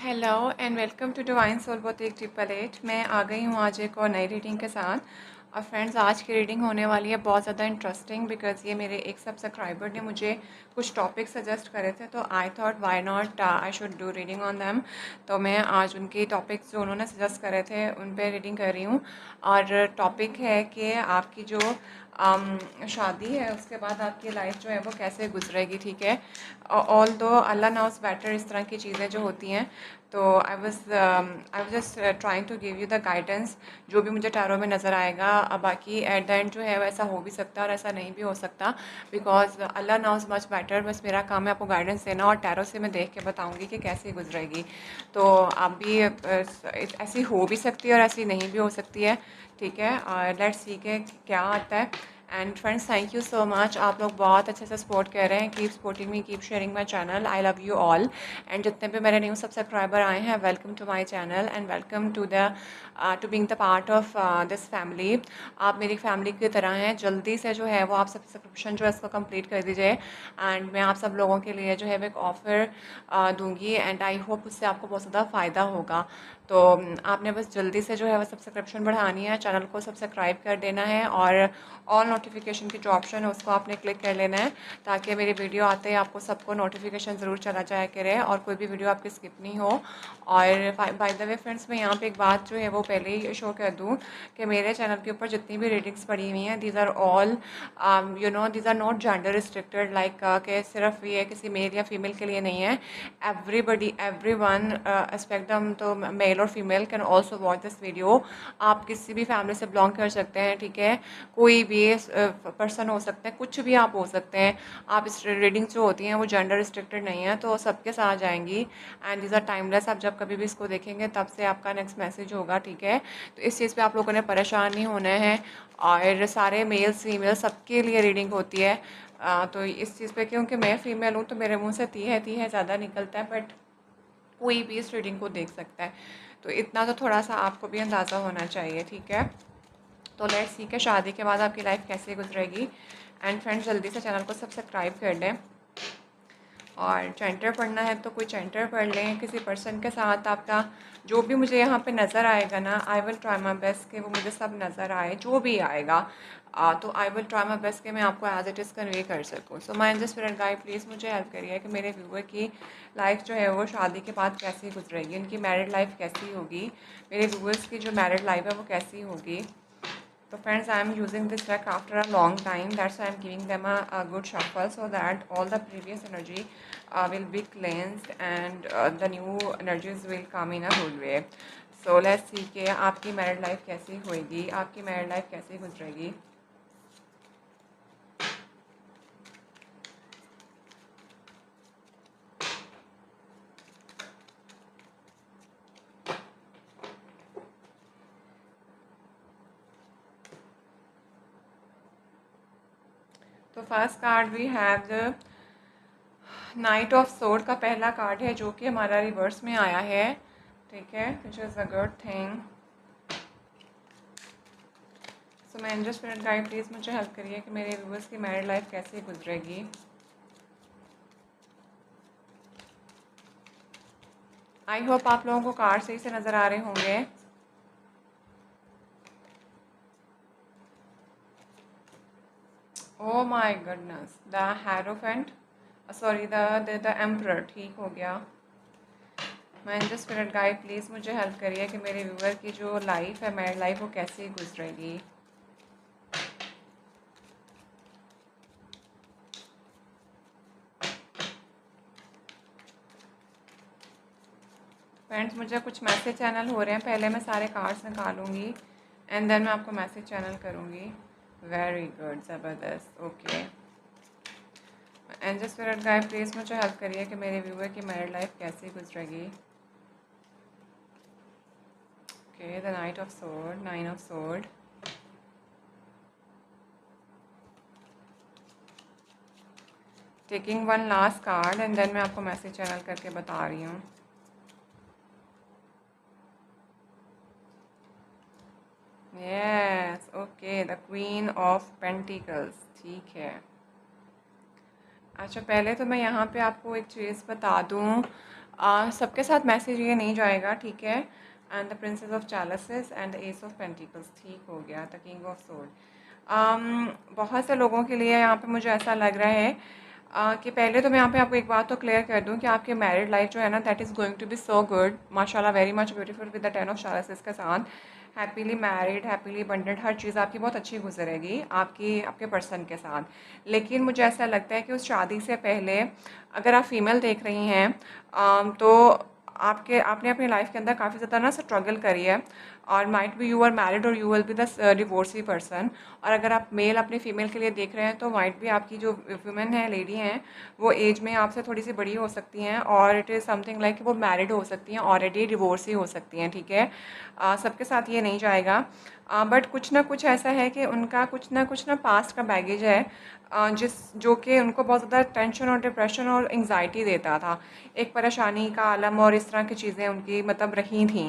Hello and welcome to divine soul boutique 888। मैं आ गई हूँ आज एक और नई रीडिंग के साथ। और फ्रेंड्स, आज की रीडिंग होने वाली है बहुत ज़्यादा इंटरेस्टिंग बिकॉज़ ये मेरे एक सब्सक्राइबर ने मुझे कुछ टॉपिक सजेस्ट करे थे, तो I thought why not I should do reading on them. तो मैं आज उनके टॉपिक्स जो उन्होंने सजेस्ट करे थे उन पे रीडिंग कर रही हूँ। और टॉपिक है कि आपकी जो शादी है उसके बाद आपकी लाइफ जो है वो कैसे गुजरेगी, ठीक है। ऑल दो अल्लाह नोस बेटर, इस तरह की चीज़ें जो होती हैं। तो I was just trying to give you the guidance जो भी मुझे टैरो में नज़र आएगा। अब बाकी एट द एंड जो है वैसा हो भी सकता है और ऐसा नहीं भी हो सकता, बिकॉज अल्लाह नोज मच बेटर। बस मेरा काम है आपको गाइडेंस देना और टैरो से मैं देख के बताऊंगी कि कैसे गुजरेगी। तो आप भी ऐसी हो भी सकती है और ऐसी नहीं भी हो सकती है, ठीक है। और लेट्स सी के क्या आता है। And friends, thank you so much, आप लोग बहुत अच्छे से सपोर्ट कर रहे हैं। Keep supporting me, keep sharing my channel, I love you all. And जितने भी मेरे न्यू सब्सक्राइबर आए हैं, welcome to my channel and welcome to being the part of this family. आप मेरी फैमिली की तरह हैं। जल्दी से जो है वो आप सब्सक्रिप्शन जो है इसको कंप्लीट कर दीजिए। एंड मैं आप सब लोगों के लिए जो है वो एक ऑफ़र दूंगी एंड आई होप उससे आपको बहुत ज़्यादा फ़ायदा होगा। तो आपने बस जल्दी से जो है वो सब्सक्रिप्शन बढ़ानी है, चैनल को सब्सक्राइब कर देना है और ऑल नोटिफिकेशन की जो ऑप्शन है उसको आपने क्लिक कर लेना है, ताकि मेरी वीडियो आते ही आपको सबको नोटिफिकेशन ज़रूर चला जाया करे और कोई भी वीडियो आपकी स्किप नहीं हो। और बाय द वे फ्रेंड्स, मैं यहाँ पे एक बात जो है वो पहले ही शो कर दूँ कि मेरे चैनल के ऊपर जितनी भी रीडिंग्स पड़ी हुई हैं, these are all these are not gender restricted, like कि सिर्फ ये किसी मेल या फीमेल के लिए नहीं है। एवरीबडी, एवरी वन स्पेक्ट्रम, तो मेल और female can also watch this video. आप किसी भी फैमिली से बिलोंग कर सकते हैं, ठीक है। कोई भी पर्सन हो सकते हैं, कुछ भी आप हो सकते हैं। आप इस रीडिंग जो होती हैं वो जेंडर रिस्ट्रिक्टेड नहीं है, तो सबके साथ जाएंगी। एंड दीज आर टाइमलेस, आप जब कभी भी इसको देखेंगे तब से आपका नेक्स्ट मैसेज होगा, ठीक है। तो इस चीज़ पे आप लोगों ने परेशान नहीं होना है। और सारे मेल्स फीमेल सबके लिए रीडिंग होती है। तो इस चीज़ पे, क्योंकि मैं फ़ीमेल हूँ तो मेरे मुंह से ती है ज़्यादा निकलता है, बट कोई भी इस रीडिंग को देख सकता है। तो इतना तो थोड़ा सा आपको भी अंदाज़ा होना चाहिए, ठीक है। तो लेट्स सी के शादी के बाद आपकी लाइफ कैसे गुजरेगी। एंड फ्रेंड्स, जल्दी से चैनल को सब्सक्राइब कर लें। और चैंटर पढ़ना है तो कोई चैंटर पढ़ लें किसी पर्सन के साथ। आपका जो भी मुझे यहाँ पे नज़र आएगा ना, आई विल ट्राई माई बेस्ट कि वो मुझे सब नज़र आए, जो भी आएगा। तो I will try my best कि मैं आपको एज इट इज़ कन्वे कर सकूँ। So my angel spirit guide, please मुझे हेल्प करिए कि मेरे व्यूअर की लाइफ जो है वो शादी के बाद कैसी गुजरेगी, उनकी मैरिड लाइफ कैसी होगी, मेरे व्यूअर्स की जो मैरिड लाइफ है वो कैसी होगी। So friends, I am using this deck after a long time. That's why I am giving them a good shuffle so that all the previous energy will be cleansed and the new energies will come in a good way. So let's see कि आपकी married life कैसी होएगी, आपकी married life कैसी गुजरेगी। तो first card we have the knight of sword का पहला कार्ड है जो कि हमारा रिवर्स में आया है, ठीक है, which is a good thing. So मैं एंजल स्पिरिट गाइड, प्लीज़ मुझे हेल्प करिए कि मेरे व्यूअर्स की मैरिड लाइफ कैसे गुजरेगी। आई होप आप लोगों को कार्ड सही से नज़र आ रहे होंगे। Oh my goodness, the hierophant, sorry the emperor, ठीक हो गया। मैं एंजल स्पिरिट गाइड, प्लीज़ मुझे हेल्प करिए कि मेरे व्यूअर की जो लाइफ है, मैरिड लाइफ, वो कैसे गुजरेगी। फ्रेंड्स, मुझे कुछ मैसेज चैनल हो रहे हैं, पहले मैं सारे कार्ड्स निकालूंगी एंड देन मैं आपको मैसेज चैनल करूँगी। वेरी गुड, ज़बरदस्त, okay. Angel spirit guide, please मुझे हेल्प करिए कि मेरे व्यूअर की मैरिड लाइफ कैसे गुजरेगी। Okay, the knight of sword, nine of sword, taking one last card and then मैं आपको मैसेज चैनल करके बता रही हूँ। Yes, okay, the queen of pentacles, ठीक है। अच्छा, पहले तो मैं यहाँ पे आपको एक चीज़ बता दूँ सबके साथ मैसेज ये नहीं जाएगा, ठीक है। And the princess of chalices and the ace of pentacles, ठीक हो गया। द किंग ऑफ सोर्ड, बहुत से लोगों के लिए यहाँ पे मुझे ऐसा लग रहा है कि पहले तो मैं यहाँ पे आपको एक बात तो क्लियर कर दूँ कि आपके मैरिड लाइफ जो है ना, that is going to be so good, माशाल्लाह, very much beautiful with the ten of chalices के साथ। हैप्पीली मैरिड, हैप्पीली अबंडेंट, हर चीज़ आपकी बहुत अच्छी गुजरेगी आपकी आपके पर्सन के साथ। लेकिन मुझे ऐसा लगता है कि उस शादी से पहले अगर आप फीमेल देख रही हैं, तो आपने अपनी लाइफ के अंदर काफ़ी ज़्यादा ना स्ट्रगल करी है, और might be you are married और you will be the divorcee person. और अगर आप मेल अपनी फ़ीमेल के लिए देख रहे हैं तो माइट भी आपकी जो वुमेन है, लेडी हैं, वो एज में आपसे थोड़ी सी बड़ी हो सकती हैं, और इट इज़ समथिंग लाइक वो मैरिड हो सकती हैं, ऑलरेडी डिवोर्सी हो सकती हैं, ठीक है। सबके साथ ये नहीं जाएगा, बट कुछ ना कुछ ऐसा है कि उनका कुछ ना पास्ट का बैगेज है, जो कि उनको बहुत ज़्यादा टेंशन और डिप्रेशन और एंग्जाइटी देता था। एक परेशानी का आलम और इस तरह की चीज़ें उनकी मतलब रही थी,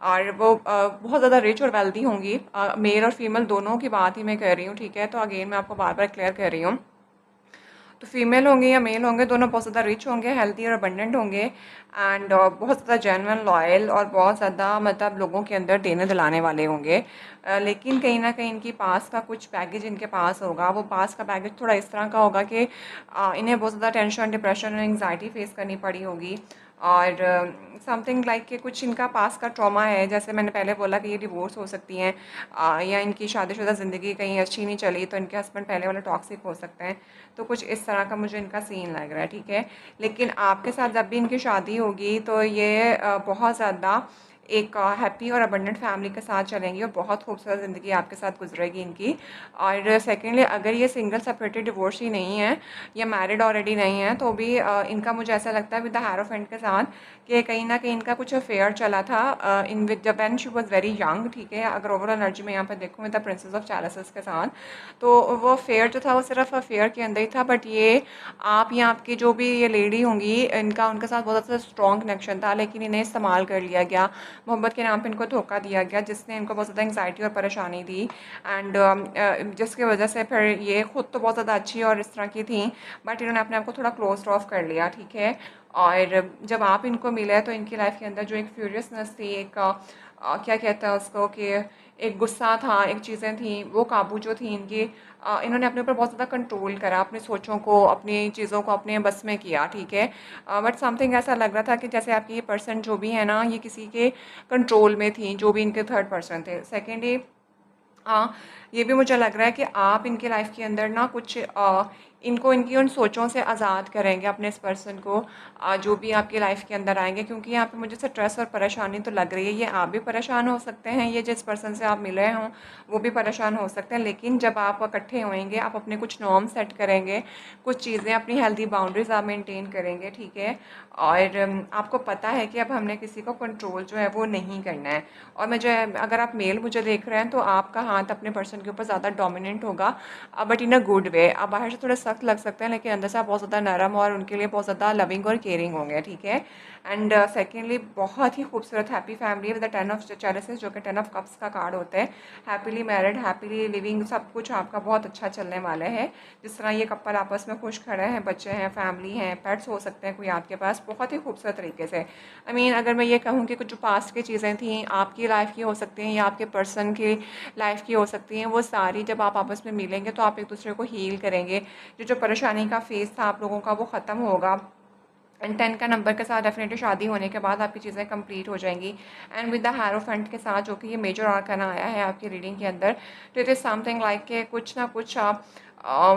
और वो बहुत ज़्यादा रिच और वेल्दी होंगी। मेल और फीमेल दोनों की बात ही मैं कर रही हूँ, ठीक है। तो अगेन मैं आपको बार बार क्लियर कर रही हूँ, तो फीमेल होंगे या मेल होंगे, दोनों बहुत ज़्यादा रिच होंगे, हेल्दी और अबंडेंट होंगे, एंड बहुत ज़्यादा जेन्युइन, लॉयल, और बहुत ज़्यादा मतलब लोगों के अंदर देने दिलाने वाले होंगे। लेकिन कहीं ना कहीं इनकी पास का कुछ बैगेज इनके पास होगा। वो पास का बैगेज थोड़ा इस तरह का होगा कि इन्हें बहुत ज़्यादा टेंशन, डिप्रेशन और एंग्जाइटी फेस करनी पड़ी होगी, और समथिंग लाइक कि कुछ इनका पास का ट्रॉमा है। जैसे मैंने पहले बोला कि ये डिवोर्स हो सकती हैं, या इनकी शादीशुदा ज़िंदगी कहीं अच्छी नहीं चली, तो इनके हस्बैंड पहले वाले टॉक्सिक हो सकते हैं। तो कुछ इस तरह का मुझे इनका सीन लग रहा है, ठीक है। लेकिन आपके साथ जब भी इनकी शादी होगी तो ये बहुत ज़्यादा एक हैप्पी और अबंडेंट फैमिली के साथ चलेंगी, और बहुत खूबसूरत ज़िंदगी आपके साथ गुजरेगी इनकी। और सेकेंडली, अगर ये सिंगल सेपरेटेड डिवोर्स ही नहीं है या मैरिड ऑलरेडी नहीं है, तो भी इनका मुझे ऐसा लगता है विद द हेरोफेंट के साथ कि कहीं ना कहीं इनका कुछ अफेयर चला था इन विद जब when she was very young, ठीक है। अगर ओवरऑल एनर्जी में यहाँ पर देखूँ with the princess of chalices के साथ, तो वो अफेयर जो था वो सिर्फ अफेयर के अंदर ही था, बट ये आप या आपकी जो भी ये लेडी होंगी, इनका उनके साथ बहुत ज़्यादा स्ट्रॉन्ग कनेक्शन था, लेकिन इन्हें इस्तेमाल कर लिया गया, मोहब्बत के नाम पे इनको धोखा दिया गया, जिसने इनको बहुत ज़्यादा एंग्जाइटी और परेशानी दी। एंड जिसकी वजह से फिर ये खुद तो बहुत ज़्यादा अच्छी और इस तरह की थी, बट इन्होंने अपने आप को थोड़ा क्लोज ऑफ कर लिया, ठीक है। और जब आप इनको मिले तो इनकी लाइफ के अंदर जो एक फ्यूरियसनेस थी, एक क्या कहते हैं उसको, कि एक गुस्सा था, एक चीज़ें थी, वो काबू जो थी इनकी, इन्होंने अपने ऊपर बहुत ज़्यादा कंट्रोल करा, अपनी सोचों को, अपनी चीज़ों को अपने बस में किया, ठीक है। बट समथिंग ऐसा लग रहा था कि जैसे आपकी ये पर्सन जो भी है ना, ये किसी के कंट्रोल में थी, जो भी इनके थर्ड पर्सन थे। सेकेंडली, हाँ, ये भी मुझे लग रहा है कि आप इनकी लाइफ के अंदर ना कुछ इनको इनकी उन सोचों से आज़ाद करेंगे, अपने इस पर्सन को, जो भी आपकी लाइफ के अंदर आएंगे, क्योंकि यहाँ पे मुझे स्ट्रेस और परेशानी तो लग रही है। ये आप भी परेशान हो सकते हैं, ये जिस पर्सन से आप मिले हों वो भी परेशान हो सकते हैं, लेकिन जब आप इकट्ठे होएंगे, आप अपने कुछ नॉर्म सेट करेंगे, कुछ चीज़ें, अपनी हेल्दी बाउंड्रीज आप मेनटेन करेंगे, ठीक है। और आपको पता है कि अब हमने किसी को कंट्रोल जो है वो नहीं करना है। और मुझे, अगर आप मेल मुझे देख रहे हैं, तो आपका हाथ अपने पर्सन के ऊपर ज़्यादा डोमिनेंट होगा, बट इन अ गुड वे। आप बाहर से थोड़े सख्त लग सकते हैं, लेकिन अंदर से आप बहुत ज़्यादा नरम और उनके लिए बहुत ज़्यादा लविंग और केयरिंग होंगे, ठीक है। एंड सेकेंडली, बहुत ही खूबसूरत happy family with the ten of chalices, जो कि टेन ऑफ कप्स का कार्ड होता है। हैप्पीली मैरिड, हैप्पीली लिविंग, सब कुछ आपका बहुत अच्छा चलने वाला है। जिस तरह ये कपल आपस में खुश खड़े हैं, बच्चे हैं, फैमिली हैं, पेट्स हो सकते हैं कोई आपके पास, बहुत ही खूबसूरत तरीके से। आई मीन, अगर मैं ये कहूँ कि कुछ जो पास्ट की चीज़ें थी, आपकी लाइफ की हो सकती हैं या आपके पर्सन की लाइफ की हो सकती हैं, वो सारी जब आप आपस में मिलेंगे तो आप एक दूसरे को हील करेंगे। जो परेशानी का फेज़ था आप लोगों का, वो ख़त्म होगा। एंड 10 का नंबर के साथ डेफिनेटली शादी होने के बाद आपकी चीज़ें कंप्लीट हो जाएंगी। एंड विद द हैरोफेंट के साथ, जो कि ये मेजर आर्कना आया है आपकी रीडिंग के अंदर, तो इट इज़ समथिंग लाइक के कुछ ना कुछ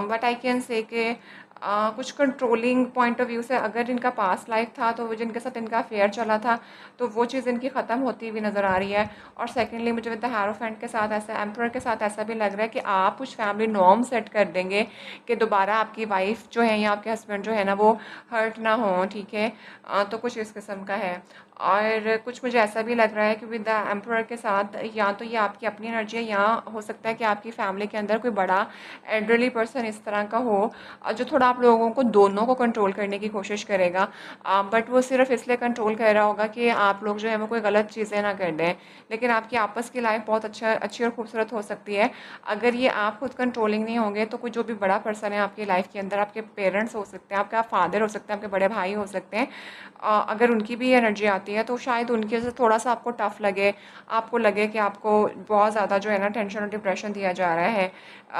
बट आई कैन से कि कुछ कंट्रोलिंग पॉइंट ऑफ व्यू से, अगर इनका पास्ट लाइफ था तो वो जिनके साथ इनका अफेयर चला था, तो वो चीज़ इनकी ख़त्म होती हुई नज़र आ रही है। और सेकेंडली, मुझे विद द हैरोफेंट के साथ ऐसा, एम्परर के साथ ऐसा भी लग रहा है कि आप कुछ फैमिली नॉर्म सेट कर देंगे कि दोबारा आपकी वाइफ जो है या आपके हस्बैंड जो है ना, वो हर्ट ना हो, ठीक है। तो कुछ इस किस्म का है। और कुछ मुझे ऐसा भी लग रहा है कि विद द एम्परर के साथ, या तो ये आपकी अपनी एनर्जी है, या हो सकता है कि आपकी फैमिली के अंदर कोई बड़ा एल्डरली पर्सन इस तरह का हो, जो थोड़ा आप लोगों को दोनों को कंट्रोल करने की कोशिश करेगा, बट वो सिर्फ इसलिए कंट्रोल कर रहा होगा कि आप लोग जो है वो कोई गलत चीज़ें ना कर दें। लेकिन आपकी आपस की लाइफ बहुत अच्छी और खूबसूरत हो सकती है अगर ये आप खुद कंट्रोलिंग नहीं होंगे। तो कोई जो भी बड़ा पर्सन है आपकी लाइफ के अंदर, आपके पेरेंट्स हो सकते हैं, आपका फादर हो सकते हैं, आपके बड़े भाई हो सकते हैं, अगर उनकी भी एनर्जी आती है तो शायद उनकी वजह से थोड़ा सा आपको टफ लगे, आपको लगे कि आपको बहुत ज़्यादा जो है ना टेंशन और डिप्रेशन दिया जा रहा है।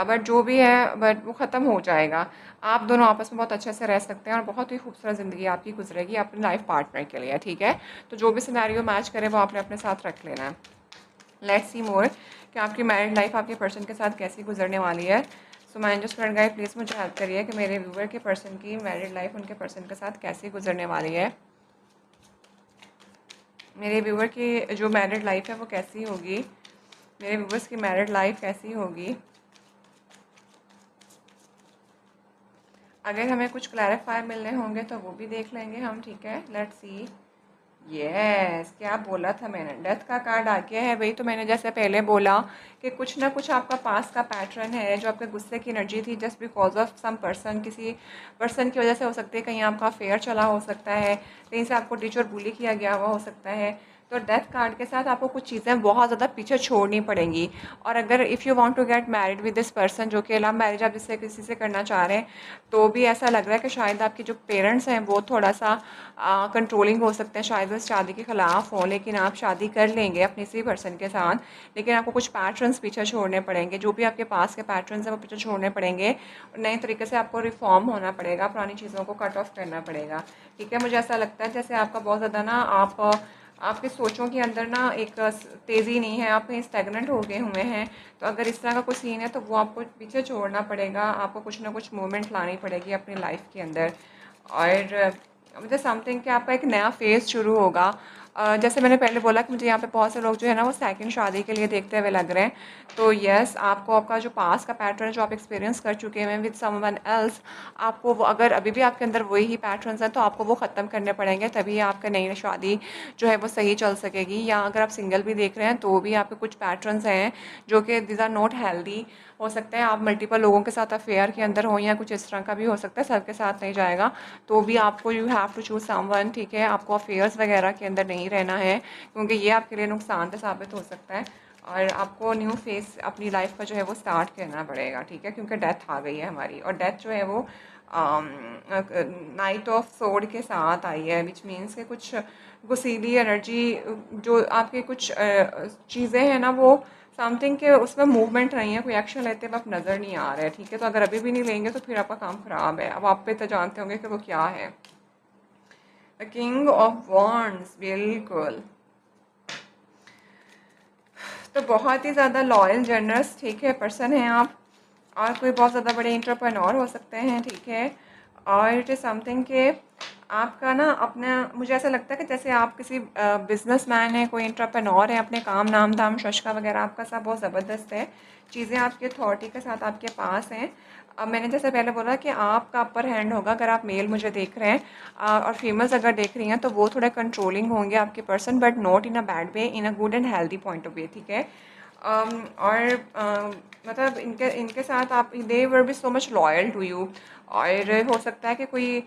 बट जो भी है बट वो ख़त्म हो जाएगा। आप दोनों आपस में बहुत अच्छे से रह सकते हैं और बहुत ही खूबसूरत ज़िंदगी आपकी गुजरेगी अपने लाइफ पार्टनर के लिए, ठीक है। तो जो भी सिनेरियो मैच करे वो आपने अपने साथ रख लेना है। लेट्स सी मोर कि आपकी मैरिड लाइफ आपके पर्सन के साथ कैसी गुजरने वाली है। So my angels friend guide please मुझे हेल्प करिए कि मेरे व्यूवर के पर्सन की मैरिड लाइफ उनके पर्सन के साथ कैसी गुजरने वाली है। मेरे व्यूवर की जो मैरिड लाइफ है वो कैसी होगी, मेरे व्यूवर्स की मैरिड लाइफ कैसी होगी। अगर हमें कुछ क्लैरिफाई मिलने होंगे तो वो भी देख लेंगे हम, ठीक है। Let's see. यस, क्या बोला था मैंने, डेथ का कार्ड आ गया है। वही तो मैंने जैसे पहले बोला कि कुछ ना कुछ आपका पास का पैटर्न है जो आपके गुस्से की एनर्जी थी just because of some person, किसी पर्सन की वजह से हो सकती है। कहीं आपका अफेयर चला हो सकता है, कहीं से आपको टीचर बुली किया गया हुआ हो सकता है। तो डेथ कार्ड के साथ आपको कुछ चीज़ें बहुत ज़्यादा पीछे छोड़नी पड़ेंगी। और अगर if you want to get married with this person, जो कि लव मैरिज आप जिससे किसी से करना चाह रहे हैं, तो भी ऐसा लग रहा है कि शायद आपके जो पेरेंट्स हैं वो थोड़ा सा कंट्रोलिंग हो सकते हैं, शायद वो इस शादी के ख़िलाफ़ हों। लेकिन आप शादी कर लेंगे अपने इसी पर्सन के साथ, लेकिन आपको कुछ पैटर्न्स पीछे छोड़ने पड़ेंगे। जो भी आपके पास के पैटर्न्स हैं वो पीछे छोड़ने पड़ेंगे। नए तरीके से आपको रिफॉर्म होना पड़ेगा, पुरानी चीज़ों को कट ऑफ करना पड़ेगा, ठीक है। मुझे ऐसा लगता है जैसे आपका बहुत ज़्यादा ना आपके सोचों के अंदर ना एक तेज़ी नहीं है, आप कहीं स्टेगनेंट हो गए हुए हैं। तो अगर इस तरह का कोई सीन है तो वो आपको पीछे छोड़ना पड़ेगा, आपको कुछ ना कुछ मूवमेंट लानी पड़ेगी अपनी लाइफ के अंदर। और मतलब समथिंग कि आपका एक नया फेज़ शुरू होगा। जैसे मैंने पहले बोला कि मुझे यहाँ पे बहुत से लोग जो है ना वो सेकंड शादी के लिए देखते हुए लग रहे हैं। तो यस, आपको आपका जो पास का पैटर्न है जो आप एक्सपीरियंस कर चुके हैं विद समवन एल्स, आपको वो अगर अभी भी आपके अंदर वही पैटर्न्स हैं तो आपको वो ख़त्म करने पड़ेंगे, तभी आपका नई शादी जो है वो सही चल सकेगी। या अगर आप सिंगल भी देख रहे हैं तो भी आपके कुछ पैटर्न्स हैं जो कि दिस आर नॉट हेल्दी। हो सकता है आप मल्टीपल लोगों के साथ अफेयर के अंदर हो या कुछ इस तरह का भी हो सकता है, सबके साथ नहीं जाएगा। तो भी आपको you have to choose someone, ठीक है। आपको अफेयर्स वगैरह के अंदर नहीं रहना है क्योंकि ये आपके लिए नुकसानदेह साबित हो सकता है। और आपको न्यू फेस अपनी लाइफ का जो है वो स्टार्ट करना पड़ेगा, ठीक है, क्योंकि डेथ आ गई है हमारी। और डेथ जो है वो नाइट ऑफ सोड के साथ आई है, विच मीन्स के कुछ गुस्सीली एनर्जी, जो आपके कुछ चीज़ें हैं ना वो समथिंग के उसमें मूवमेंट नहीं है, कोई एक्शन लेते हुए आप नज़र नहीं आ रहे, ठीक है। तो अगर अभी भी नहीं लेंगे तो फिर आपका काम ख़राब है। अब आप पे तो जानते होंगे कि वो क्या है। द किंग ऑफ वॉन्ड्स, बिल्कुल। तो बहुत ही ज़्यादा लॉयल, जनरस, ठीक है, पर्सन हैं आप। और कोई बहुत ज़्यादा बड़े एंटरप्रेन्योर हो सकते हैं, ठीक है। और इट इज़ समथिंग के आपका ना अपना, मुझे ऐसा लगता है कि जैसे आप किसी बिजनेसमैन है, कोई एंटरप्रेन्योर है, अपने काम नाम धाम शशका वगैरह आपका सब बहुत ज़बरदस्त है। चीज़ें आपकी अथॉरिटी के साथ आपके पास हैं। अब मैंने जैसे पहले बोला कि आपका अपर हैंड होगा अगर आप मेल मुझे देख रहे हैं, और फीमेल्स अगर देख रही हैं तो वो थोड़े कंट्रोलिंग होंगे आपके person, but not in a bad way, in a good and healthy point of view, ठीक है। और मतलब इनके इनके साथ आप, they were be so much loyal to you. और हो सकता है कि कोई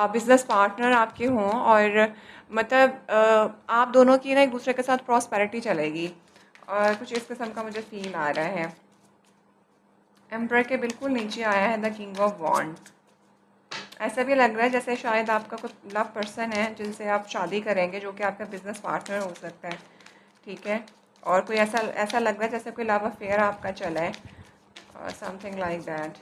बिजनेस पार्टनर आपके हों और मतलब आप दोनों की ना एक दूसरे के साथ प्रॉस्पेरिटी चलेगी, और कुछ इस किस्म का मुझे फील आ रहा है। एम्पर के बिल्कुल नीचे आया है द किंग ऑफ वॉन्ड। ऐसा भी लग रहा है जैसे शायद आपका कुछ लव पर्सन है जिनसे आप शादी करेंगे, जो कि आपका बिजनेस पार्टनर हो सकता है, ठीक है। और कोई ऐसा ऐसा लग रहा है जैसे कोई लव अफेयर आपका चला है, और समथिंग लाइक दैट।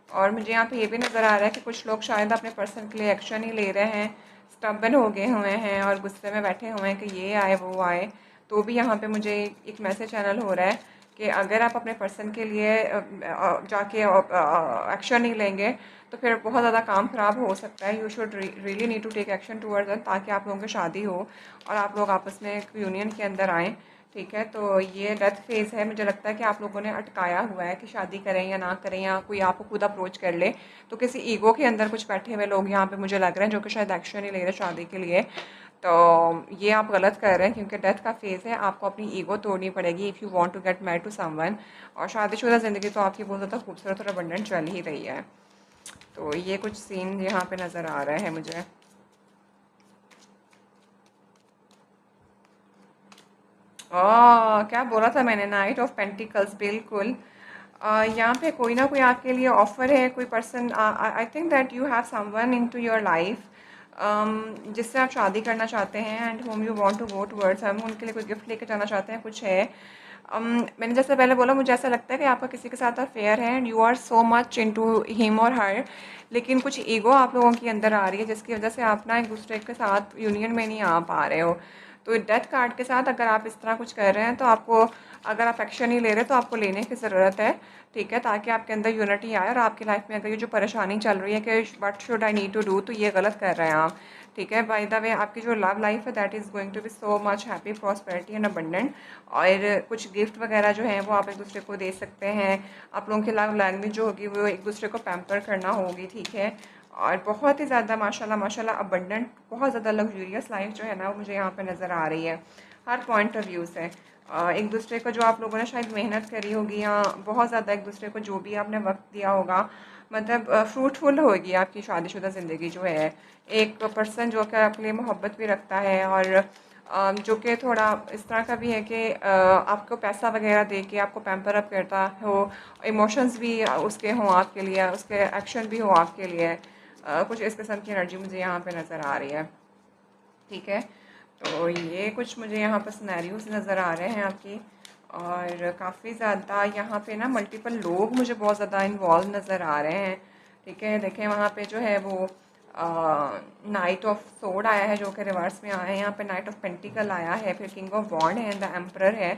और मुझे यहाँ पे ये भी नज़र आ रहा है कि कुछ लोग शायद अपने पर्सन के लिए एक्शन ही ले रहे हैं, स्टबन हो गए हुए हैं और गुस्से में बैठे हुए हैं कि ये आए वो आए। तो भी यहाँ पे मुझे एक मैसेज चैनल हो रहा है कि अगर आप अपने पर्सन के लिए जाके एक्शन नहीं लेंगे तो फिर बहुत ज़्यादा काम ख़राब हो सकता है। You should really need to take action towards that, ताकि आप लोगों की शादी हो और आप लोग आपस में एक यूनियन के अंदर आएँ, ठीक है। तो ये डेथ फेज़ है, मुझे लगता है कि आप लोगों ने अटकाया हुआ है कि शादी करें या ना करें, या कोई आपको खुद अप्रोच कर ले। तो किसी ईगो के अंदर कुछ बैठे हुए लोग यहाँ पे मुझे लग रहे हैं जो कि शायद एक्शन नहीं ले रहे शादी के लिए। तो ये आप गलत कर रहे हैं, क्योंकि डेथ का फेज़ है, आपको अपनी ईगो तोड़नी पड़ेगी if you want to get married to someone. और शादीशुदा ज़िंदगी तो आपकी बहुत ज़्यादा खूबसूरत और अबंडेंट चल ही रही है। तो ये कुछ सीन यहाँ पे नज़र आ रहे हैं मुझे। क्या बोला था मैंने, नाइट ऑफ पेंटिकल्स, बिल्कुल। यहाँ पे कोई ना कोई आपके लिए ऑफर है, कोई person, I think that you have someone in to your life जिससे आप शादी करना चाहते हैं, and whom you want to go towards, हम उनके लिए कोई गिफ्ट लेके जाना चाहते हैं, कुछ है। मैंने जैसे पहले बोला, मुझे ऐसा लगता है कि आपका किसी के साथ अफेयर है and you are so much into him और हर, लेकिन कुछ ईगो आप लोगों के अंदर आ रही है, जिसकी वजह से आप ना एक दूसरे के साथ यूनियन में नहीं आ पा रहे हो। तो डेथ कार्ड के साथ अगर आप इस तरह कुछ कर रहे हैं, तो आपको, अगर आप एक्शन नहीं ले रहे तो आपको लेने की ज़रूरत है, ठीक है, ताकि आपके अंदर यूनिटी आए, और आपकी लाइफ में अगर ये जो परेशानी चल रही है कि what should I need to do, तो ये गलत कर रहे हैं आप, ठीक है। बाय द वे, आपकी जो लव लाइफ है that is going to be so much happy, prosperity and abundant. और कुछ गिफ्ट वगैरह जो है वो आप एक दूसरे को दे सकते हैं। आप लोगों की लव लैंग्वेज जो होगी वो एक दूसरे को पैम्पर करना होगी, ठीक है। और बहुत ही ज़्यादा माशाल्लाह माशाल्लाह अबंडेंट, बहुत ज़्यादा लग्जूरियस लाइफ जो है ना, वो मुझे यहाँ पे नज़र आ रही है हर पॉइंट ऑफ व्यू से। एक दूसरे को जो आप लोगों ने शायद मेहनत करी होगी, या बहुत ज़्यादा एक दूसरे को जो भी आपने वक्त दिया होगा, मतलब फ्रूटफुल होगी आपकी शादीशुदा ज़िंदगी जो है। एक पर्सन जो कि आपके लिए मोहब्बत भी रखता है, और जो कि थोड़ा इस तरह का भी है कि आपको पैसा वगैरह दे के आपको पैम्पर अप करता हो, इमोशंस भी उसके हों आपके लिए, उसके एक्शन भी हो आपके लिए, कुछ इस किस्म की एनर्जी मुझे यहाँ पे नज़र आ रही है, ठीक है। तो ये कुछ मुझे यहाँ पर सिनेरियोस नज़र आ रहे हैं आपकी, और काफ़ी ज़्यादा यहाँ पे ना मल्टीपल लोग मुझे बहुत ज़्यादा इन्वॉल्व नज़र आ रहे हैं, ठीक है। देखें वहाँ पे जो है वो नाइट ऑफ सोर्ड आया है, जो कि रिवर्स में आया है, यहाँ पे नाइट ऑफ पेंटिकल आया है, फिर किंग ऑफ वॉन्ड है, द एम्परर है।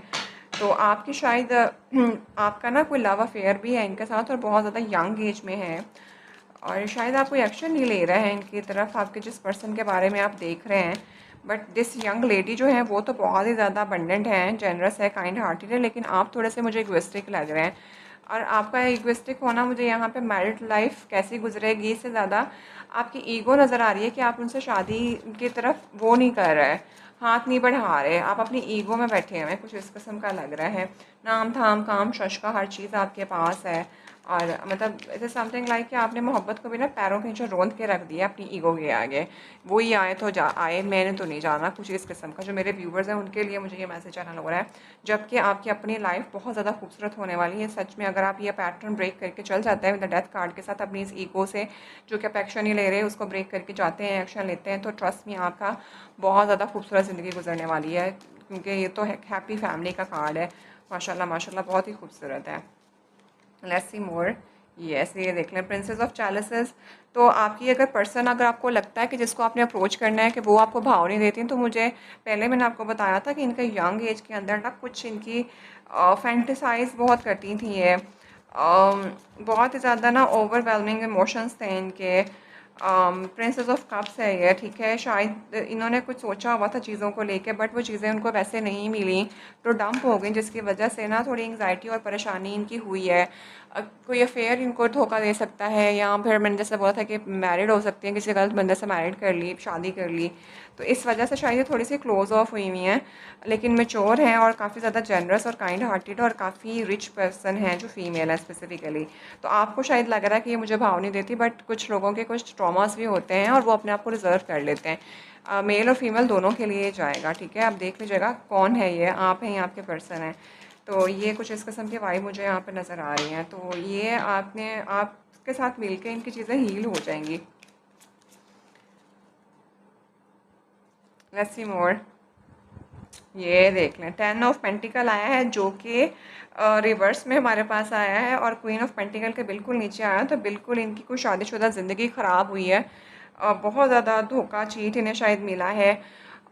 तो आपकी शायद आपका ना कोई लव अफेयर भी है इनके साथ, और बहुत ज़्यादा यंग एज में है, और शायद आप कोई एक्शन नहीं ले रहे हैं इनकी तरफ, आपके जिस पर्सन के बारे में आप देख रहे हैं। बट दिस यंग लेडी जो है वो तो बहुत ही ज़्यादा अबंडेंट है, जनरस है, काइंड हार्टेड है, लेकिन आप थोड़े से मुझे इगोइस्टिक लग रहे हैं। और आपका इगोइस्टिक होना मुझे यहाँ पे मैरिड लाइफ कैसी गुजरेगी इससे ज़्यादा आपकी ईगो नज़र आ रही है, कि आप उनसे शादी की तरफ वो नहीं कर रहे, हाथ नहीं बढ़ा रहे, आप अपनी ईगो में बैठे हुए हैं, कुछ इस किस्म का लग रहा है। नाम धाम काम शश का हर चीज़ आपके पास है, और मतलब इट इज़ समथिंग लाइक कि आपने मोहब्बत को भी ना पैरों के नीचे रोंद के रख दिया अपनी ईगो के आगे। वो ही आए तो जा आए, मैंने तो नहीं जाना, कुछ इस किस्म का। जो मेरे व्यूवर्स हैं उनके लिए मुझे ये मैसेज चैनल हो रहा है, जबकि आपकी अपनी लाइफ बहुत ज़्यादा खूबसूरत होने वाली है सच में, अगर आप ये पैटर्न ब्रेक करके चल जाते हैं विद द डेथ कार्ड के साथ, अपनी इस ईगो से जो कि आप एक्शन नहीं ले रहे उसको ब्रेक करके जाते हैं, एक्शन लेते हैं, तो ट्रस्ट में आपका बहुत ज़्यादा खूबसूरत ज़िंदगी गुजरने वाली है, क्योंकि ये तो हैप्पी फैमिली का कार्ड है। माशाल्लाह माशाल्लाह बहुत ही खूबसूरत है। Let's see more. यस, ये देख लें, प्रिंसेस ऑफ चैलिसेस। तो आपकी अगर पर्सन, अगर आपको लगता है कि जिसको आपने अप्रोच करना है कि वो आपको भाव नहीं देती, तो मुझे पहले मैंने आपको बताया था कि इनका यंग एज के अंदर ना कुछ इनकी फैंटिसाइज बहुत करती थी ये, बहुत ही ज़्यादा ना ओवरवेलमिंग इमोशंस थे इनके। प्रिंसेस ऑफ कप्स है ये, ठीक है। शायद इन्होंने कुछ सोचा हुआ था चीज़ों को लेके, बट वो चीज़ें उनको वैसे नहीं मिली, तो डंप हो गई, जिसकी वजह से ना थोड़ी एंग्जाइटी और परेशानी इनकी हुई है। कोई अफेयर इनको धोखा दे सकता है, या फिर मैंने जैसे बोला था कि मैरिड हो सकती हैं, किसी गलत बंदे से मैरिड कर ली, शादी कर ली, तो इस वजह से शायद ये थोड़ी सी क्लोज ऑफ हुई हुई हैं, लेकिन मेच्योर हैं और काफ़ी ज़्यादा जनरस और काइंड हार्टेड और काफ़ी रिच पर्सन हैं, जो फीमेल है स्पेसिफिकली। तो आपको शायद लग रहा है कि ये मुझे भाव नहीं देती, बट कुछ लोगों के कुछ ट्रॉमास भी होते हैं और वो अपने आप को रिजर्व कर लेते हैं। मेल और फीमेल दोनों के लिए जाएगा, ठीक है। आप देख लीजिएगा कौन है ये, आप हैं या आपके पर्सन है। तो ये कुछ इस किस्म की वाइब मुझे यहाँ पे नज़र आ रही हैं। तो ये आपके साथ मिलके इनकी चीज़ें हील हो जाएंगी। लेट्स सी मोर। ये देख लें, 10 ऑफ पेंटिकल आया है, जो कि रिवर्स में हमारे पास आया है, और क्वीन ऑफ पेंटिकल के बिल्कुल नीचे आया है। तो बिल्कुल इनकी कोई शादीशुदा ज़िंदगी ख़राब हुई है, बहुत ज़्यादा धोखा चीट इन्हें शायद मिला है,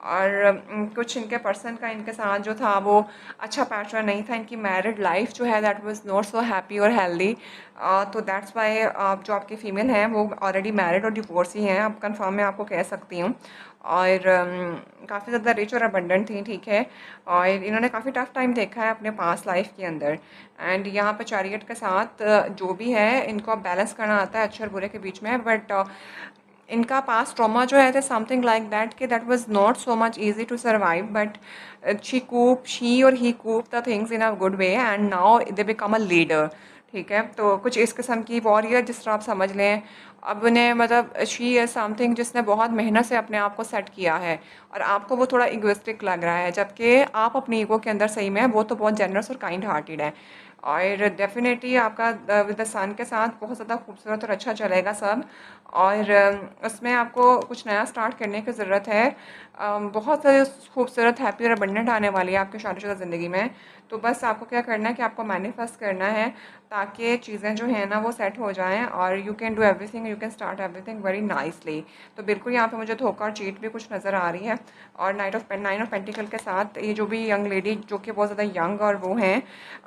और कुछ इनके पर्सन का इनके साथ जो था वो अच्छा पैटर्न नहीं था। इनकी मैरिड लाइफ जो है that was not so happy और हेल्दी। तो दैट्स वाई जो आपकी फ़ीमेल हैं वो ऑलरेडी मैरिड और डिवोर्स ही हैं, अब कंफर्म मैं आपको कह सकती हूँ। और काफ़ी ज़्यादा रिच और अबंडेंट थी, ठीक है। और इन्होंने काफ़ी टफ टाइम देखा है अपने पास लाइफ के अंदर, एंड यहाँ पर चैरियट के साथ जो भी है इनको अब बैलेंस करना आता है अच्छे और बुरे के बीच में, बट इनका पास्ट ट्रॉमा जो है समथिंग लाइक दैट कि that was not so much easy to survive, but she और he cope the things in a good way and now they become a leader. ठीक है, तो कुछ इस किस्म की वॉरियर जिस तरह आप समझ लें। अब उन्हें मतलब शी इज़ समथिंग जिसने बहुत मेहनत से अपने आप को सेट किया है, और आपको वो थोड़ा इगोइस्टिक लग रहा है, जबकि आप अपनी ईगो के अंदर सही में है, वो तो बहुत जनरस और काइंड हार्टेड है। और डेफ़िनेटली आपका विद द सन के साथ बहुत ज़्यादा खूबसूरत और अच्छा चलेगा सब। और उसमें आपको कुछ नया स्टार्ट करने की ज़रूरत है। बहुत खूबसूरत, हैप्पी और अबंडेंट आने वाली है आपकी शादीशुदा ज़िंदगी में। तो बस आपको क्या करना है कि आपको मैनिफेस्ट करना है ताकि चीज़ें जो हैं ना वो सेट हो जाएँ, और you can do everything, you can start everything very nicely. तो बिल्कुल यहाँ पे मुझे धोखा और चीट भी कुछ नज़र आ रही है। और नाइन ऑफ पेंटिकल के साथ ये जो भी यंग लेडी जो कि बहुत ज़्यादा यंग और वो हैं,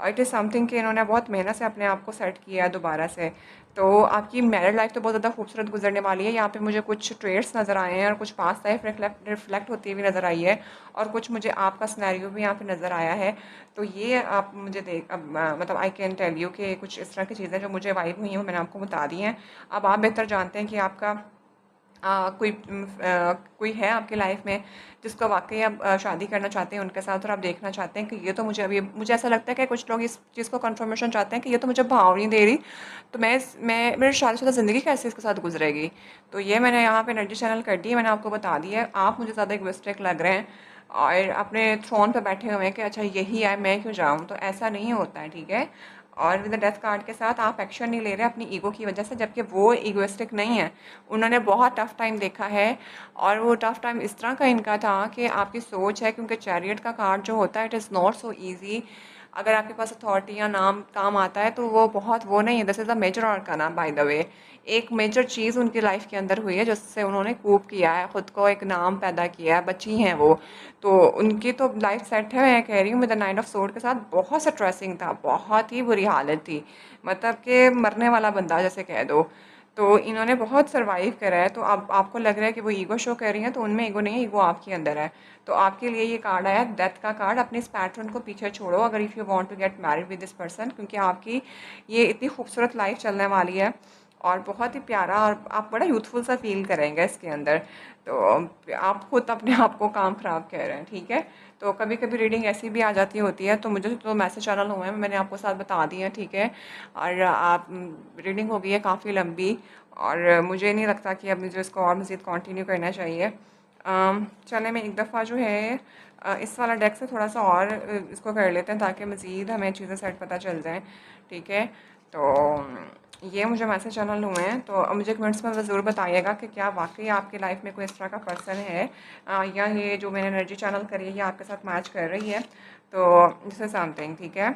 इट इज़ समथिंग कि इन्होंने बहुत मेहनत से अपने आप को सेट किया है दोबारा से। तो आपकी मैरिड लाइफ तो बहुत ज़्यादा खूबसूरत गुजरने वाली है। यहाँ पे मुझे कुछ ट्रेड्स नज़र आए हैं और कुछ पास्ट लाइफ रिफ्लेक्ट होती हुई नज़र आई है, और कुछ मुझे आपका सिनेरियो भी यहाँ पे नज़र आया है। तो ये आप मुझे देख अब मतलब आई कैन टेल यू कि कुछ इस तरह की चीज़ें जो मुझे वाइब हुई हैं वो मैंने आपको बता दी हैं। अब आप बेहतर जानते हैं कि आपका कोई है आपकी लाइफ में जिसको वाकई आप शादी करना चाहते हैं उनके साथ, और आप देखना चाहते हैं कि ये तो मुझे ऐसा लगता है कि कुछ लोग इस चीज़ को कंफर्मेशन चाहते हैं कि ये तो मुझे भाव नहीं दे रही, तो मैं मेरी शादीशुदा ज़िंदगी कैसे इसके साथ गुजरेगी। तो ये मैंने यहाँ पे एनर्जी चैनल कर दी है, मैंने आपको बता दिया है। आप मुझे ज़्यादा इगोइस्टिक लग रहे हैं और अपने थ्रोन पे बैठे हुए हैं कि अच्छा यही है, मैं क्यों जाऊँ, तो ऐसा नहीं होता है, ठीक है। और विद द डेथ कार्ड के साथ आप एक्शन नहीं ले रहे अपनी ईगो की वजह से, जबकि वो ईगोइस्टिक नहीं है। उन्होंने बहुत टफ़ टाइम देखा है, और वो टफ़ टाइम इस तरह का इनका था कि आपकी सोच है, क्योंकि चैरियट का कार्ड जो होता है it is not so easy. अगर आपके पास अथॉरिटी या नाम काम आता है तो वो बहुत वो नहीं है। This is a major arcana by the way. एक मेजर चीज़ उनकी लाइफ के अंदर हुई है जिससे उन्होंने कूप किया है, ख़ुद को एक नाम पैदा किया है, बची हैं वो। तो उनकी तो लाइफ सेट है, मैं कह रही हूँ। With the nine of sword के साथ बहुत स्ट्रेसिंग था, बहुत ही बुरी हालत थी, मतलब कि मरने वाला बंदा जैसे कह दो। तो इन्होंने बहुत सर्वाइव करा है। तो अब आपको लग रहा है कि वो ईगो शो कर रही हैं, तो उनमें ईगो नहीं है, ईगो आपके अंदर है। तो आपके लिए ये कार्ड आया डेथ का कार्ड। अपने इस पैटर्न को पीछे छोड़ो अगर if you want to get married with this person, क्योंकि आपकी ये इतनी खूबसूरत लाइफ चलने वाली है, और बहुत ही प्यारा, और आप बड़ा यूथफुल सा फील करेंगे इसके अंदर। तो आप खुद अपने आप को काम ख़राब कह रहे हैं, ठीक है। तो कभी कभी रीडिंग ऐसी भी आ जाती होती है, तो मुझे तो मैसेज चैनल हुए हैं, मैंने आपको साथ बता दिए हैं, ठीक है। और आप रीडिंग हो गई है काफ़ी लंबी, और मुझे नहीं लगता कि अब मुझे इसको और मज़ीद कंटिन्यू करना चाहिए। चलें मैं एक दफ़ा जो है इस वाला डेक से थोड़ा सा और इसको कर लेते हैं ताकि मज़ीद हमें चीज़ें सेट पता चल जाएँ, ठीक है। तो ये मुझे मैसेज चैनल हुए हैं, तो अब मुझे कमेंट्स में ज़रूर बताइएगा कि क्या वाकई आपकी लाइफ में कोई इस तरह का पर्सन है, या ये जो मैंने एनर्जी चैनल करी है ये आपके साथ मैच कर रही है। तो दिस इज समथिंग, ठीक है।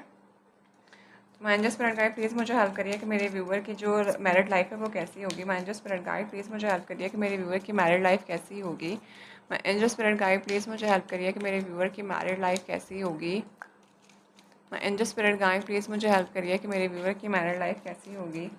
मैनेजर स्पिरिट गाइड प्लीज़ मुझे हेल्प करिए कि मेरे व्यूअर की जो मैरिड लाइफ है वो कैसी होगी। मैनेजर स्पिरिट गाइड प्लीज़ मुझे हेल्प करिए कि मेरे व्यूअर की मैरिड लाइफ कैसी होगी। मैनेजर स्पिरिट गाइड प्लीज़ मुझे हेल्प करिए कि मेरे व्यूअर की मैरिड लाइफ कैसी होगी। मैनेजर स्पिरिट गाइड प्लीज़ मुझे हेल्प करिए कि मेरे व्यूअर की मैरिड लाइफ कैसी होगी।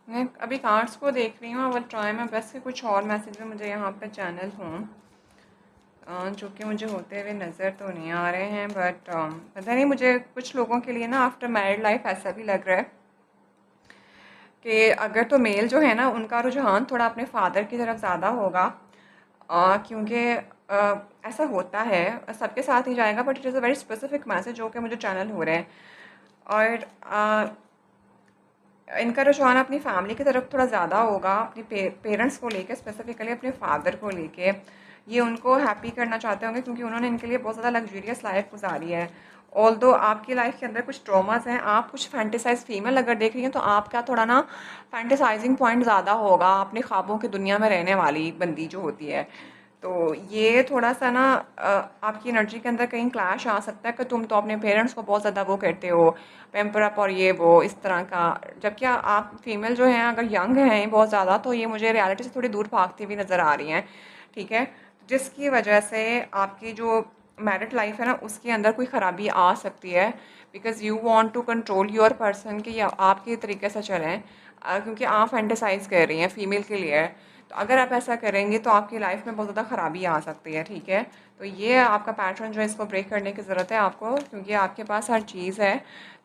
मैं अभी कार्ड्स को देख रही हूँ, और ट्राई में बेस्ट के कुछ और मैसेज भी मुझे यहाँ पे चैनल हों, जो कि मुझे होते हुए नज़र तो नहीं आ रहे हैं, बट पता नहीं, मुझे कुछ लोगों के लिए ना आफ्टर मैरिड लाइफ ऐसा भी लग रहा है कि अगर तो मेल जो है ना उनका रुझान थोड़ा अपने फादर की तरफ ज़्यादा होगा, क्योंकि ऐसा होता है, सबके साथ ही जाएगा, but it is a very specific message जो कि मुझे चैनल हो रहे हैं। और इनका रुझान अपनी फैमिली की तरफ थोड़ा ज़्यादा होगा, अपने पेरेंट्स को लेके, स्पेसिफिकली अपने फादर को लेके। ये उनको हैप्पी करना चाहते होंगे क्योंकि उन्होंने इनके लिए बहुत ज़्यादा लग्जूरियस लाइफ गुजारी है। ऑल्दो आपकी लाइफ के अंदर कुछ ट्रॉमास हैं, आप कुछ फैंटेसाइज फीमेल अगर देख रही हैं तो आपका थोड़ा ना फैंटेसाइजिंग पॉइंट ज़्यादा होगा अपने ख्वाबों की दुनिया में रहने वाली बंदी जो होती है। तो ये थोड़ा सा ना आपकी एनर्जी के अंदर कहीं क्लैश आ सकता है कि तुम तो अपने पेरेंट्स को बहुत ज़्यादा वो करते हो, पैम्पर अप और ये वो इस तरह का। जबकि आप फीमेल जो हैं अगर यंग हैं बहुत ज़्यादा, तो ये मुझे रियलिटी से थोड़ी दूर भागती हुई नज़र आ रही हैं, ठीक है। जिसकी वजह से आपकी जो मैरिड लाइफ है ना, उसके अंदर कोई ख़राबी आ सकती है, because you want to control your person कि या आपके तरीके से चलें, क्योंकि आप फैंटेसाइज़ कर रही हैं, फ़ीमेल के लिए है। तो अगर आप ऐसा करेंगे तो आपकी लाइफ में बहुत ज़्यादा ख़राबी आ सकती है, ठीक है? तो ये आपका पैटर्न जो है, इसको ब्रेक करने की ज़रूरत है आपको, क्योंकि आपके पास हर चीज़ है।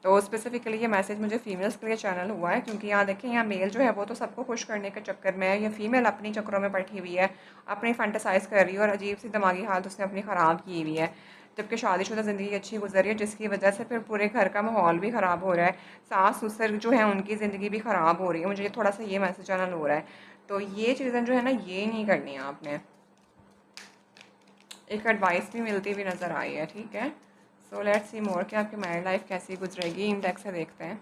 तो स्पेसिफ़िकली ये मैसेज मुझे फ़ीमेल्स के लिए चैनल हुआ है, क्योंकि यहाँ देखें, यहाँ मेल जो है वो तो सबको खुश करने के चक्कर में है, या फ़ीमेल अपनी चक्करों में बैठी हुई है, अपनी फैंटेसाइज़ कर रही है और अजीब सी दिमागी हालत उसने अपनी ख़राब की हुई है। जबकि शादीशुदा ज़िंदगी अच्छी गुजर रही है, जिसकी वजह से फिर पूरे घर का माहौल भी ख़राब हो रहा है, सास-ससुर जो है उनकी ज़िंदगी भी ख़राब हो रही है। मुझे ये थोड़ा-सा ये मैसेज चैनल हो रहा है। तो ये चीज़ें जो है ना, ये नहीं करनी है आपने। एक एडवाइस भी मिलती हुई नज़र आई है, ठीक है? सो लेट्स सी मोर कि आपकी मैरिड लाइफ कैसी गुजरेगी। इंडेक्स से देखते हैं।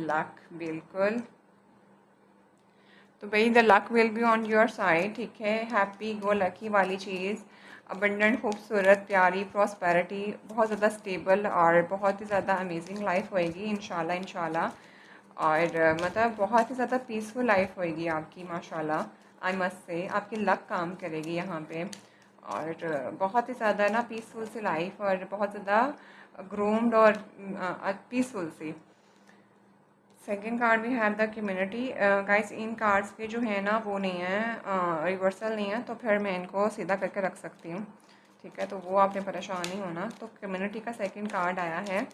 लक, बिल्कुल। तो भाई the luck will be on your side, ठीक है? हैप्पी गो लकी वाली चीज़, अबंडेंट, खूबसूरत, प्यारी, प्रॉस्पेरिटी, बहुत ज़्यादा स्टेबल और बहुत ही ज़्यादा अमेजिंग लाइफ होएगी इंशाल्लाह इंशाल्लाह। और मतलब बहुत ही ज़्यादा पीसफुल लाइफ होएगी आपकी माशाल्लाह। आई मस्ट से आपकी लक काम करेगी यहाँ पे। और बहुत ही ज़्यादा ना पीसफुल सी लाइफ, और बहुत ज़्यादा ग्रूम्ड और पीसफुल सी। Second card we have the community. Guys, इन कार्ड्स के जो है ना वो नहीं है, रिवर्सल नहीं है, तो फिर मैं इनको सीधा करके रख सकती हूँ, ठीक है? तो वो आपने परेशान नहीं होना। तो कम्युनिटी का सेकंड कार्ड आया है।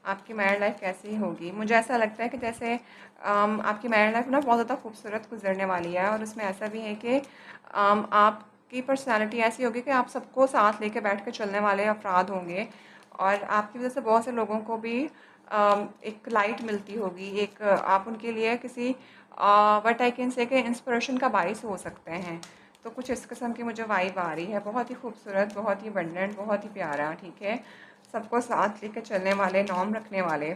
आपकी मैरिड लाइफ कैसी होगी? मुझे ऐसा लगता है कि जैसे आपकी मैरिड लाइफ ना बहुत ज़्यादा खूबसूरत गुजरने वाली है, और उसमें ऐसा भी है कि आपकी पर्सनालिटी ऐसी होगी कि आप सबको साथ लेके बैठ के चलने वाले अफराद होंगे, और आपकी वजह से बहुत से लोगों को भी एक लाइट मिलती होगी, एक आप उनके लिए किसी व्हाट आई कैन से कि इंस्पिरेशन का बाइस हो सकते हैं। तो कुछ इस किस्म की मुझे वाइब आ रही है। बहुत ही खूबसूरत, बहुत ही अबंडेंट, बहुत ही प्यारा, ठीक है? सबको साथ लेकर चलने वाले, नॉर्म रखने वाले,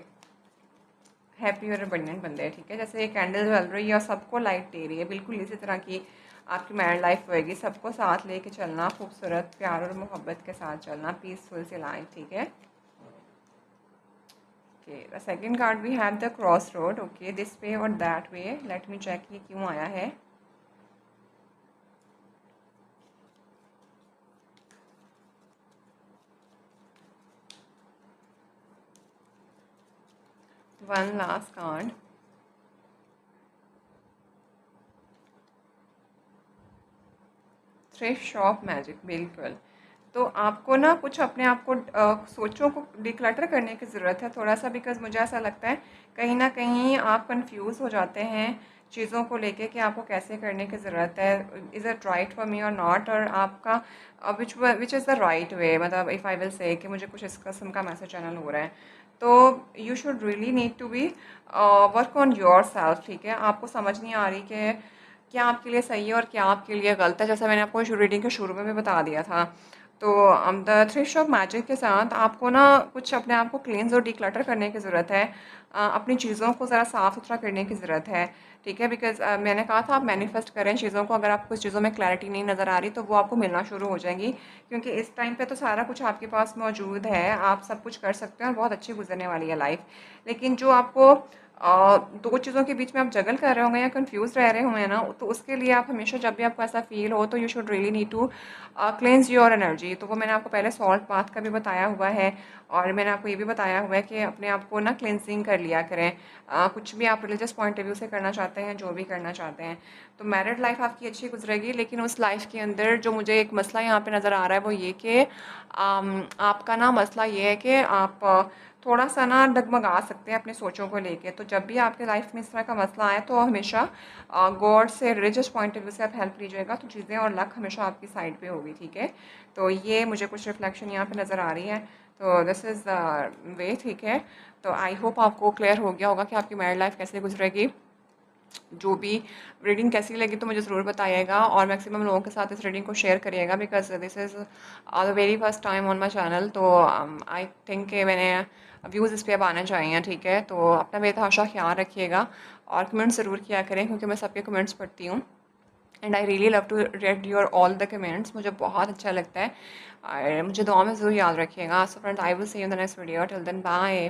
हैप्पी और अबंडेंट बंदे हैं, ठीक है? जैसे एक कैंडल जल रही है और सबको लाइट दे रही है, बिल्कुल इसी तरह की आपकी मैरिड लाइफ होएगी। सबको साथ लेके चलना, खूबसूरत, प्यार और मोहब्बत के साथ चलना, पीसफुल सी लाइफ, ठीक है? Okay, the second card we have the cross road. Okay, this way और that way. Let me check ये क्यों आया है। One last card. Thrift shop magic, बिल्कुल। तो आपको ना कुछ अपने आप को सोचों को डिक्लटर करने की ज़रूरत है थोड़ा-सा, बिकॉज़ मुझे ऐसा लगता है कहीं न कहीं आप कन्फ्यूज़ हो जाते हैं चीज़ों को लेके कि आपको कैसे करने की ज़रूरत है। Is it right for me और नॉट? और आपका which is the right way, मतलब इफ़ आई विल से कि मुझे कुछ इस किस्म का मैसेज चैनल हो रहा है। तो you should really need to be work on yourself, ठीक है? आपको समझ नहीं आ रही कि क्या आपके लिए सही है और क्या आपके लिए गलत है, जैसा मैंने आपको रीडिंग के शुरू में भी बता दिया था। तो द थ्रिफ्ट ऑफ मैजिक के साथ आपको ना कुछ अपने आप को क्लींस और डिक्लटर करने की ज़रूरत है। अपनी चीज़ों को ज़रा साफ़ सुथरा करने की ज़रूरत है, ठीक है? बिकॉज़ मैंने कहा था आप मैनिफेस्ट करें चीज़ों को। अगर आपको कुछ चीज़ों में क्लैरिटी नहीं नज़र आ रही, तो वो आपको मिलना शुरू हो जाएंगी, क्योंकि इस टाइम पे तो सारा कुछ आपके पास मौजूद है, आप सब कुछ कर सकते हैं और बहुत अच्छी गुजरने वाली है लाइफ। लेकिन जो आपको दो चीज़ों के बीच में आप जगल कर रहे होंगे या कंफ्यूज रह रहे होंगे ना, तो उसके लिए आप हमेशा जब भी आपको ऐसा फील हो, तो you should really need to cleanse your energy. तो वो मैंने आपको पहले सॉल्ट बाथ का भी बताया हुआ है, और मैंने आपको ये भी बताया हुआ है कि अपने आप को ना क्लेंसिंग कर लिया करें। कुछ भी आप रिलीजियस पॉइंट ऑफ व्यू से करना चाहते हैं, जो भी करना चाहते हैं। तो मैरिड लाइफ आपकी अच्छी गुजरेगी, लेकिन उस लाइफ के अंदर जो मुझे एक मसला यहाँ पे नज़र आ रहा है वो ये कि आपका ना मसला ये है कि आप थोड़ा-सा ना डगमगा सकते हैं अपनी सोचों को लेके। तो जब भी आपके लाइफ में इस तरह का मसला आए, तो हमेशा गॉड से रिलीजियस पॉइंट ऑफ व्यू से आप हेल्प लीजिएगा, तो चीज़ें और लक हमेशा आपकी साइड पे होगी, ठीक है? तो ये मुझे कुछ रिफ्लेक्शन यहाँ पे नज़र आ रही है। तो दिस इज़ द वे, ठीक है? तो आई होप आपको क्लियर हो गया होगा कि आपकी मैरिड लाइफ कैसे गुजरेगी। जो भी रीडिंग कैसी लगी तो मुझे ज़रूर बताइएगा, और मैक्सिमम लोगों के साथ इस रीडिंग को शेयर करिएगा, because this is the very first time on my channel. तो आई थिंक कि मैंने व्यूज़ इस पर अब आने चाहिए, ठीक है? तो अपना बेतहाशा ख्याल रखिएगा, और कमेंट्स ज़रूर किया करें, क्योंकि मैं सबके कमेंट्स पढ़ती हूँ, and I really love to read your all the comments. मुझे बहुत अच्छा लगता है, और मुझे दुआ में ज़रूर याद रखिएगा। So friends, I will see you in the next video. Till then, bye.